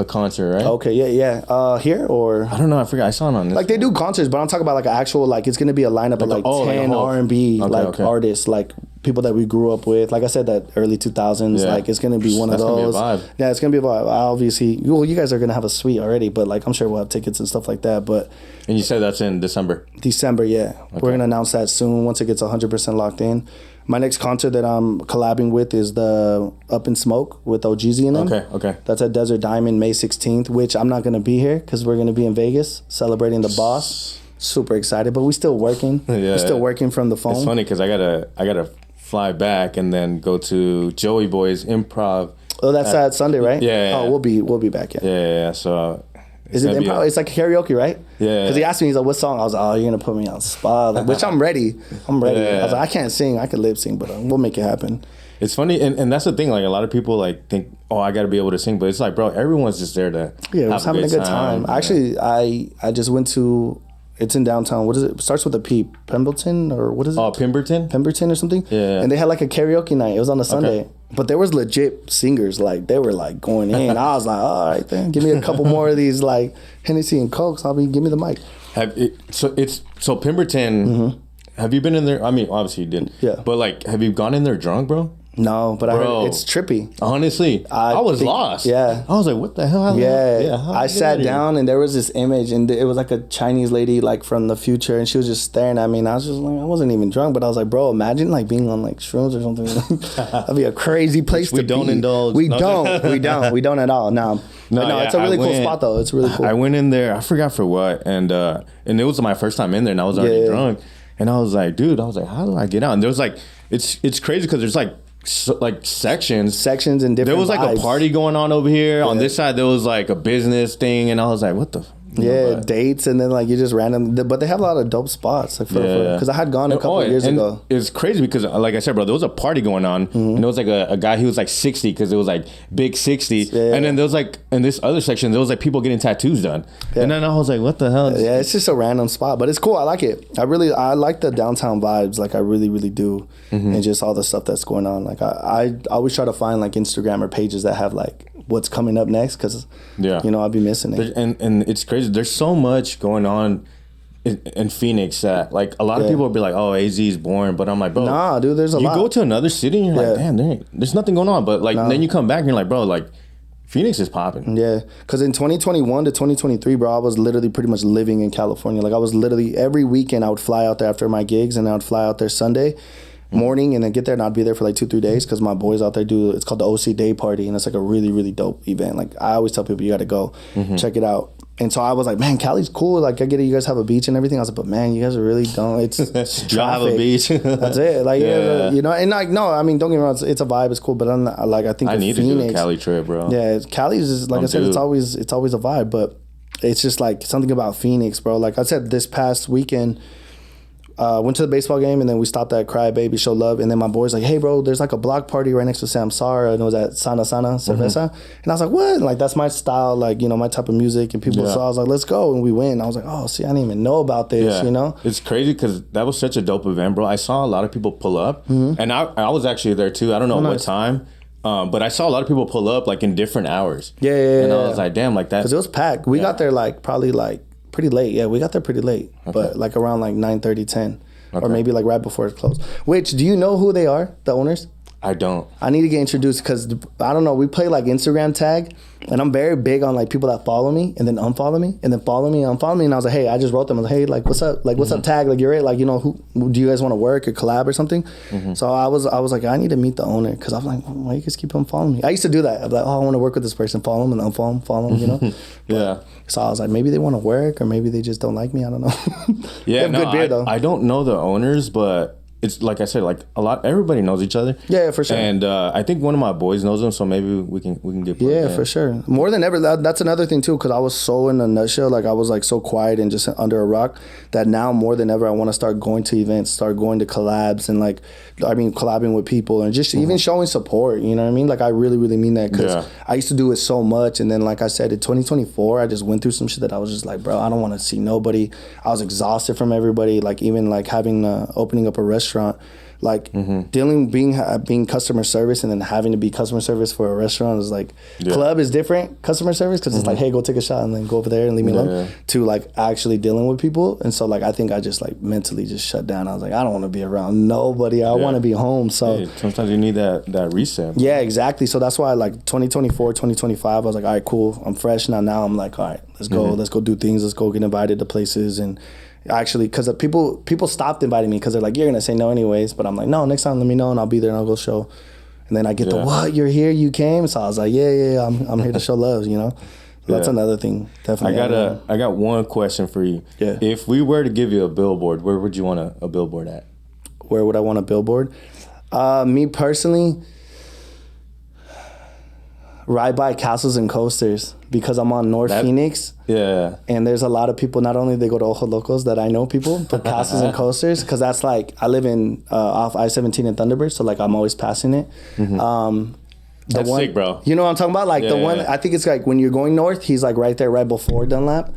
concert, right? Okay, yeah. Here or I don't know. I forgot. I saw it on this. Like they do concerts, but I'm talking about like an actual, like it's gonna be a lineup of like 10 R&B artists, like people that we grew up with. Like I said, that early 2000s, like it's gonna be one of those. Gonna be a vibe. Yeah, it's gonna be a vibe. Obviously, well, you guys are gonna have a suite already, but like I'm sure we'll have tickets and stuff like that. But and you said that's in December. December, yeah. Okay. We're gonna announce that soon once it gets 100% locked in. My next concert that I'm collabing with is the Up in Smoke with OGZ and them. Okay. That's at Desert Diamond, May 16th, which I'm not gonna be here because we're gonna be in Vegas celebrating the boss. Super excited, but we're still working. We're still working from the phone. It's funny because I gotta fly back and then go to Joey Boy's improv. Oh, that's at Sunday, right? Yeah. Oh, we'll be back. Yeah. So is it improv? It's like karaoke, right? Yeah. Because he asked me, he's like, "What song?" I was like, "Oh, you're gonna put me on the spot," like, which I'm ready. I'm ready. Yeah. I was like, "I can't sing. I could lip sync, but we'll make it happen." It's funny, and that's the thing. Like a lot of people like think, "Oh, I got to be able to sing," but it's like, bro, everyone's just there to have having a good time. Yeah. Actually, I just went to. It's in downtown. What is it? It starts with a P. Pemberton or what is it? Oh, Pemberton? Pemberton or something? Yeah. And they had like a karaoke night. It was on a Sunday. Okay. But there was legit singers. Like, they were like going in. I was like, all right, then. Give me a couple more of these like Hennessy and Cokes. Give me the mic. So Pemberton, have you been in there? I mean, obviously you didn't. Yeah. But like, have you gone in there drunk, bro? No, but I heard it's trippy. Honestly, I was lost. Yeah. I was like, what the hell? I sat down and there was this image and it was like a Chinese lady like from the future and she was just staring at me and I was just like, I wasn't even drunk, but I was like, bro, imagine like being on like shrooms or something. That'd be a crazy place to be. We don't indulge. We don't at all. No, it's a really cool spot though. It's really cool. I went in there, I forgot for what, and it was my first time in there and I was already drunk. And I was like, dude, how do I get out? And there was like, it's crazy because there's like sections and different there was like vibes. A party going on over here on this side there was like a business thing and I was like what the dates and then like you just random but they have a lot of dope spots like because I had gone a couple of years ago. It's crazy because like I said, bro, there was a party going on and there was like a guy, he was like 60 because it was like big 60 and then there was like in this other section there was like people getting tattoos done and then I was like what the hell it's just a random spot but it's cool. I like it. I like the downtown vibes, like I really do, and just all the stuff that's going on. Like I always try to find like Instagram or pages that have like what's coming up next because I'll be missing it. And it's crazy. There's so much going on in Phoenix that like a lot of people will be like, oh, AZ is boring, but I'm like, bro, nah, dude, there's a lot. You go to another city and you're like, damn, there's nothing going on, but like then you come back and you're like, bro, like Phoenix is popping. Yeah, because in 2021 to 2023, bro, I was literally pretty much living in California. Like I was literally every weekend I would fly out there after my gigs and I would fly out there Sunday morning and then get there and I'd be there for like 2-3 days because my boys out there it's called the OC Day Party and it's like a really, really dope event. Like I always tell people you got to go check it out. And so I was like, man, Cali's cool. Like I get it, you guys have a beach and everything. I was like, but man, you guys really don't. It's traffic. Have a beach. That's it. Like you know, and like no, I mean, don't get me wrong, it's a vibe, it's cool. But I'm not, like I think I need Phoenix, to do a Cali trip, bro. Yeah, Cali's is like I said, it's always a vibe, but it's just like something about Phoenix, bro. Like I said, this past weekend. Went to the baseball game and then we stopped at Cry Baby Show Love and then my boy's like, hey bro, there's like a block party right next to Samsara and it was at Sana Cerveza and I was like, what? And like that's my style, like, you know, my type of music and people so I was like, let's go, and we went and I was like, oh, see, I didn't even know about this, you know? It's crazy because that was such a dope event, bro. I saw a lot of people pull up and I was actually there too. I don't know what time. But I saw a lot of people pull up like in different hours. And I was like, damn, like that. Because it was packed. We got there like probably like pretty late. Yeah, we got there pretty late. But like around like 9:30, 10. Or maybe like right before it closed. Which, do you know who they are, the owners? I don't. I need to get introduced because, I don't know, we play like Instagram tag and I'm very big on like people that follow me and then unfollow me and then follow me and unfollow me. And I was like, hey, I just wrote them. I was like, hey, like, what's up? Like, what's up, tag? Like, you're it. Like, you know, who do you guys want to work or collab or something? So I was like, I need to meet the owner because I was like, why you guys keep unfollowing me? I used to do that. I'd be like, oh, I want to work with this person. Follow him and unfollow him, follow him, you know? So I was like, maybe they want to work or maybe they just don't like me. I don't know. They have good beer, though. I don't know the owners, but it's like I said, like everybody knows each other. Yeah, for sure. And I think one of my boys knows them, so maybe we can get. Yeah, for sure. More than ever, that's another thing too. Because I was so in a nutshell, like I was like so quiet and just under a rock. That now more than ever, I want to start going to events, start going to collabs, and like, I mean, collabing with people and just even showing support. You know what I mean? Like I really, really mean that because I used to do it so much, and then like I said, in 2024, I just went through some shit that I was just like, bro, I don't want to see nobody. I was exhausted from everybody. Like even like having opening up a restaurant. Like being customer service and then having to be customer service for a restaurant is like club is different customer service because it's like, hey, go take a shot and then go over there and leave me alone. To like actually dealing with people. And so like I think I just like mentally just shut down. I was like, I don't want to be around nobody. I want to be home. So sometimes you need that reset. Bro. Yeah, exactly. So that's why like 2024, 2025, I was like, all right, cool. I'm fresh now. Now I'm like, all right, let's go. Let's go do things. Let's go get invited to places and. Actually, because people stopped inviting me because they're like, you're going to say no anyways. But I'm like, no, next time let me know and I'll be there and I'll go show. And then I get the, what, you're here, you came? So I was like, yeah, I'm here to show love, you know? That's another thing, definitely. I got one question for you. Yeah. If we were to give you a billboard, where would you want a billboard at? Where would I want a billboard? Me personally, right by Castles and Coasters because I'm on North Phoenix. Yeah. And there's a lot of people, not only they go to Ojo Locos that I know people, but Castles and Coasters because that's like, I live in off I-17 in Thunderbird, so like I'm always passing it. That's sick, bro. You know what I'm talking about? Like one, I think it's like when you're going north, he's like right there, right before Dunlap.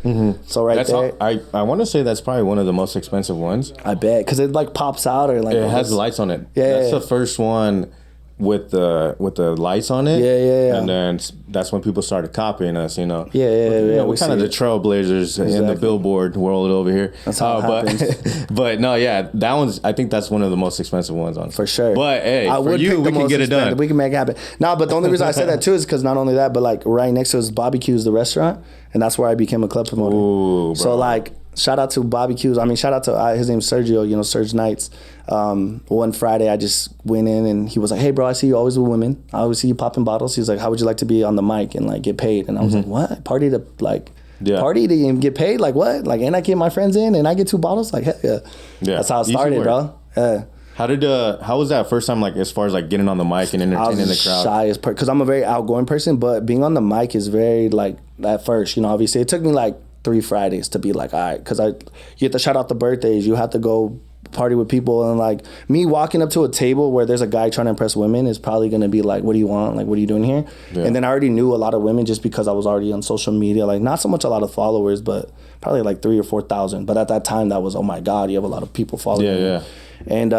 So that's there. I want to say that's probably one of the most expensive ones. I bet, because it like pops out or like. It has lights on it. Yeah. That's the first one. With the lights on it, and then that's when people started copying us, you know. We're kind of the trailblazers in the billboard world over here. That's how it happens. But no, that one's. I think that's one of the most expensive ones on for sure. But hey, for you, we can get it done. We can make it happen. No, but the only reason I said that too is because not only that, but like right next to us, BBQ's the restaurant, and that's where I became a club promoter. Ooh, bro. So like. Shout out to Bobby Q's. I mean, shout out to his name's Sergio. You know, Serge Knights. One Friday, I just went in and he was like, "Hey, bro, I see you always with women. I always see you popping bottles." He's like, "How would you like to be on the mic and like get paid?" And I was like, "What? Party to get paid? Like what? Like, and I get my friends in and I get 2 bottles? Like, hell yeah." That's how it started, bro. Yeah. How was that first time, like, as far as, like, getting on the mic and entertaining the crowd? I was shy as because I'm a very outgoing person, but being on the mic is very, like, at first, you know, obviously. It took me, like, 3 Fridays to be like, all right, because you have to shout out the birthdays. You have to go party with people. And, like, me walking up to a table where there's a guy trying to impress women is probably going to be like, what do you want? Like, what are you doing here? Yeah. And then I already knew a lot of women just because I was already on social media. Like, not so much a lot of followers, but probably, like, 3,000 or 4,000. But at that time, that was, oh, my God, you have a lot of people following me. Yeah. And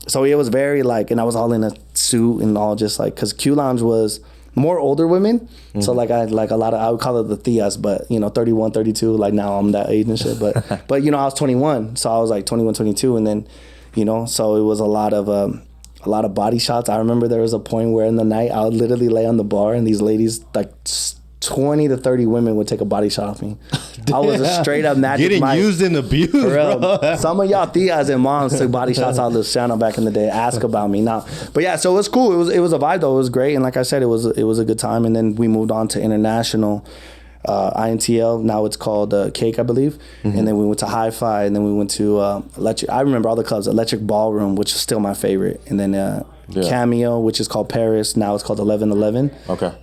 so it was very, like, and I was all in a suit and all just, like, because Q Lounge was more older women. So like I had like a lot of, I would call it the tias, but you know, 31, 32, like now I'm that age and shit. But you know, I was 21. So I was like 21, 22. And then, you know, so it was a lot of body shots. I remember there was a point where in the night I would literally lay on the bar and these ladies, like 20 to 30 women would take a body shot off me. I was a straight up Magic Getting Mike. used and abused, bro. Some of y'all tias and moms took body shots out of Luciano back in the day. Ask about me now. But yeah, so it was cool. It was a vibe though. It was great. And like I said, it was a good time. And then we moved on to international. INTL, now it's called Cake, I believe. And then we went to Hi-Fi, and then we went to Electric. I remember all the clubs. Electric Ballroom, which is still my favorite. And then Cameo, which is called Paris. Now it's called 1111. Okay.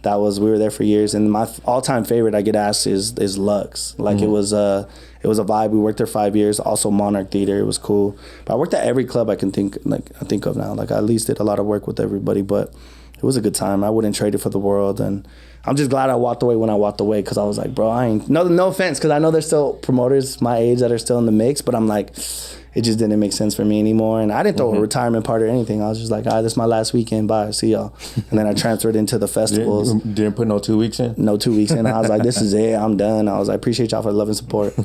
We were there for years. And my all-time favorite, I get asked, is Lux. Like it was a vibe. We worked there 5 years. Also Monarch Theater. It was cool. But I worked at every club I think of now. Like I at least did a lot of work with everybody, but it was a good time. I wouldn't trade it for the world. And I'm just glad I walked away when I walked away because I was like, bro, I ain't... No offense, because I know there's still promoters my age that are still in the mix, but I'm like, it just didn't make sense for me anymore. And I didn't throw a retirement party or anything. I was just like, all right, this is my last weekend. Bye. See y'all. And then I transferred into the festivals. Didn't put no 2 weeks in? No 2 weeks in. I was like, this is it. I'm done. I was like, appreciate y'all for the love and support.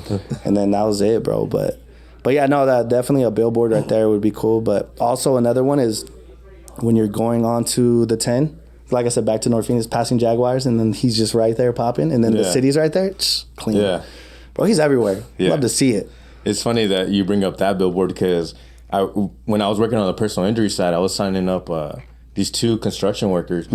And then that was it, bro. But yeah, no, that definitely a billboard right there would be cool. But also another one is when you're going on to the 10, like I said, back to North Phoenix, passing Jaguars, and then he's just right there popping, and then the city's right there, clean. Yeah. Bro, he's everywhere. Yeah. Love to see it. It's funny that you bring up that billboard because when I was working on the personal injury side, I was signing up these 2 construction workers,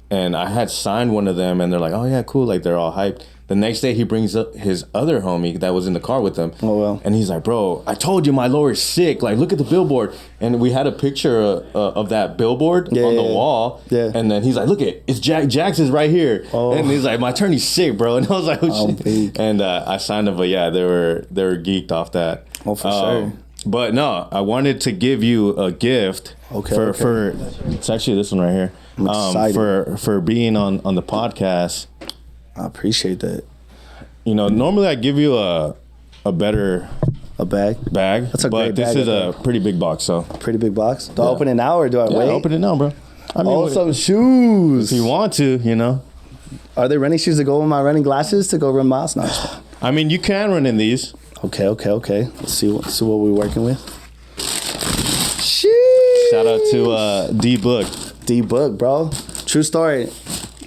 and I had signed one of them, and they're like, oh, yeah, cool, like they're all hyped. The next day, he brings up his other homie that was in the car with him. Oh, well. And he's like, bro, I told you my lower's sick. Like, look at the billboard. And we had a picture of that billboard on the wall. Yeah. And then he's like, look it's Jax is right here. Oh. And he's like, my attorney's sick, bro. And I was like, oh, shit. And I signed him, but yeah, they were geeked off that. Oh, for sure. But no, I wanted to give you a gift. For it's actually this one right here. I'm excited. For being on the podcast. I appreciate that. You know, normally I give you a better A bag? That's a great bag. But this is a pretty big box, so. Pretty big box? Do I open it now or do I wait? Open it now, bro. I mean, some shoes. If you want to, you know. Are they running shoes to go with my running glasses to go run miles? No. I mean, you can run in these. Okay. Let's see what we're working with. Sheesh. Shout out to D-Book. D-Book, bro. True story.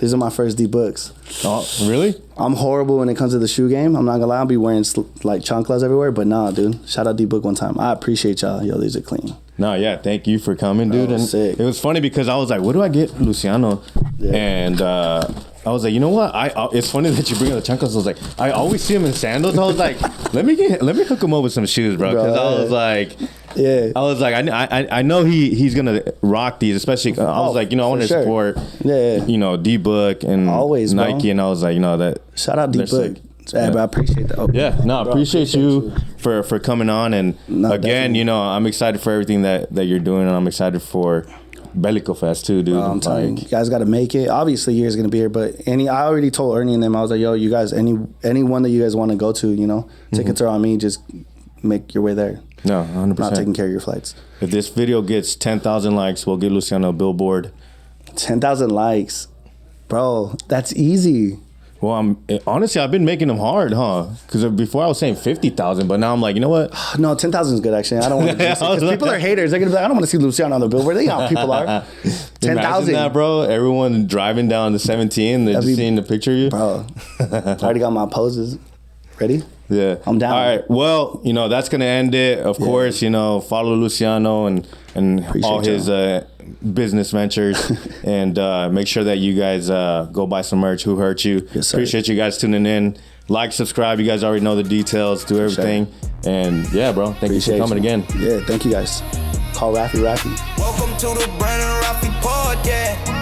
These are my first D-Books. Oh, really? I'm horrible when it comes to the shoe game. I'm not gonna lie. I'll be wearing like chanclas everywhere, but nah, dude. Shout out D-Book one time. I appreciate y'all. Yo, these are clean. No, yeah. Thank you for coming, dude. And sick. It was funny because I was like, what do I get Luciano? Yeah. And I was like, you know what? It's funny that you bring up the chanclas. I was like, I always see him in sandals. I was like, let me hook him up with some shoes, bro. Because I was like, I know he's gonna rock these, especially. I was like, you know, I want to support, you know, D-Book and always, Nike, bro. And I was like, you know, that. Shout out D-Book. Yeah, but I appreciate that. I appreciate you for coming on, and again, definitely. You know, I'm excited for everything that you're doing, and I'm excited for Bellico Fest too, dude. I'm telling you guys got to make it. Obviously, you guys are gonna be here, but I already told Ernie and them. I was like, yo, you guys, any one that you guys want to go to, you know, tickets are on me. Just make your way there. No, 100%. Not taking care of your flights. If this video gets 10,000 likes, we'll give Luciano a billboard. 10,000 likes, bro. That's easy. Well, honestly, I've been making them hard, huh? Because before I was saying 50,000, but now I'm like, you know what? No, 10,000 is good, actually. I don't want to because people are haters. They're going to be like, I don't want to see Luciano on the billboard. They know how people are. 10,000. that, bro. Everyone driving down the 17, they're just seeing the picture of you. Bro, I already got my poses. Ready? Yeah. I'm down. All right. Well, you know, that's going to end it. Of course, you know, follow Luciano and all his business ventures. And make sure that you guys go buy some merch. Who Hurt You? Yes, sir. Appreciate you guys tuning in. Like, subscribe. You guys already know the details. Do everything. Sure. And yeah, bro. Thank you for coming again. Yeah, thank you guys. Call Rafi. Welcome to the Brandon Rafi Podcast.